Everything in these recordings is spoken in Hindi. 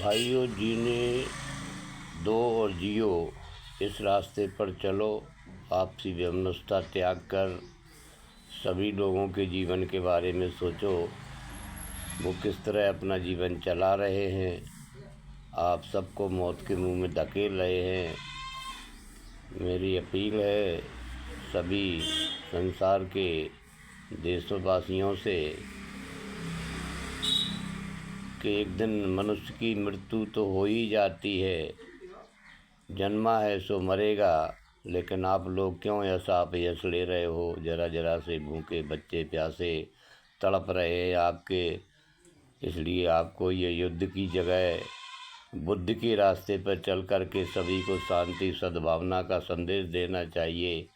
भाइयों, जीने दो और जियो, इस रास्ते पर चलो। आपसी वैमनस्यता त्याग कर सभी लोगों के जीवन के बारे में सोचो। वो किस तरह अपना जीवन चला रहे हैं, आप सबको मौत के मुंह में धकेल रहे हैं। मेरी अपील है सभी संसार के देशवासियों से कि एक दिन मनुष्य की मृत्यु तो हो ही जाती है, जन्मा है सो मरेगा। लेकिन आप लोग क्यों ऐसा अपयश ले रहे हो? जरा जरा से भूखे बच्चे प्यासे तड़प रहे हैं आपके। इसलिए आपको ये युद्ध की जगह बुद्ध के रास्ते पर चल कर के सभी को शांति सद्भावना का संदेश देना चाहिए।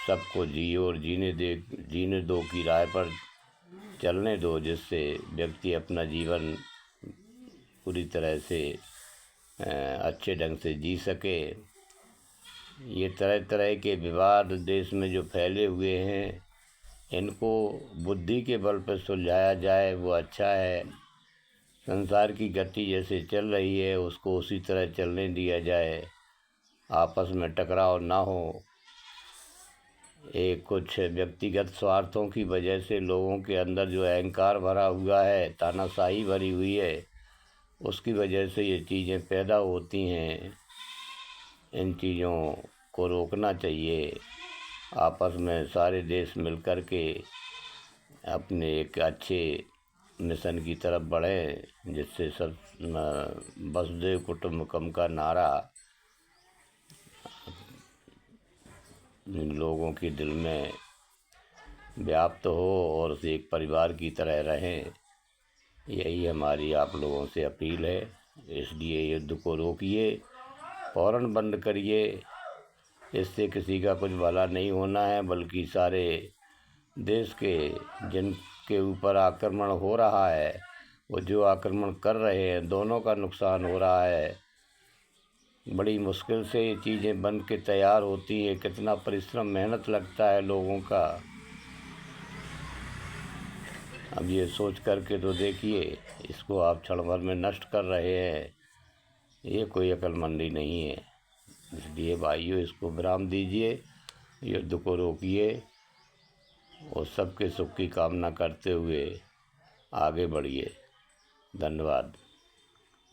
सबको जियो और जीने दो की राह पर चलने दो, जिससे व्यक्ति अपना जीवन पूरी तरह से अच्छे ढंग से जी सके। ये तरह तरह के विवाद देश में जो फैले हुए हैं, इनको बुद्धि के बल पर सुलझाया जाए वो अच्छा है। संसार की गति जैसे चल रही है उसको उसी तरह चलने दिया जाए, आपस में टकराव ना हो। एक कुछ व्यक्तिगत स्वार्थों की वजह से लोगों के अंदर जो अहंकार भरा हुआ है, तानाशाही भरी हुई है, उसकी वजह से ये चीज़ें पैदा होती हैं। इन चीज़ों को रोकना चाहिए। आपस में सारे देश मिलकर के अपने एक अच्छे मिशन की तरफ बढ़ें, जिससे सब वसुधैव कुटुंबकम का नारा लोगों के दिल में व्याप्त हो और उसे एक परिवार की तरह रहें। यही हमारी आप लोगों से अपील है। इसलिए युद्ध को रोकिए, फ़ौरन बंद करिए। इससे किसी का कुछ भला नहीं होना है, बल्कि सारे देश के जिनके ऊपर आक्रमण हो रहा है, वो जो आक्रमण कर रहे हैं, दोनों का नुकसान हो रहा है। बड़ी मुश्किल से ये चीज़ें बन के तैयार होती हैं, कितना परिश्रम मेहनत लगता है लोगों का। अब ये सोच करके तो देखिए, इसको आप क्षण भर में नष्ट कर रहे हैं। ये कोई अक्लमंदी नहीं है। इसलिए भाइयों, इसको विराम दीजिए, युद्ध को रोकिए और सबके सुख की कामना करते हुए आगे बढ़िए। धन्यवाद।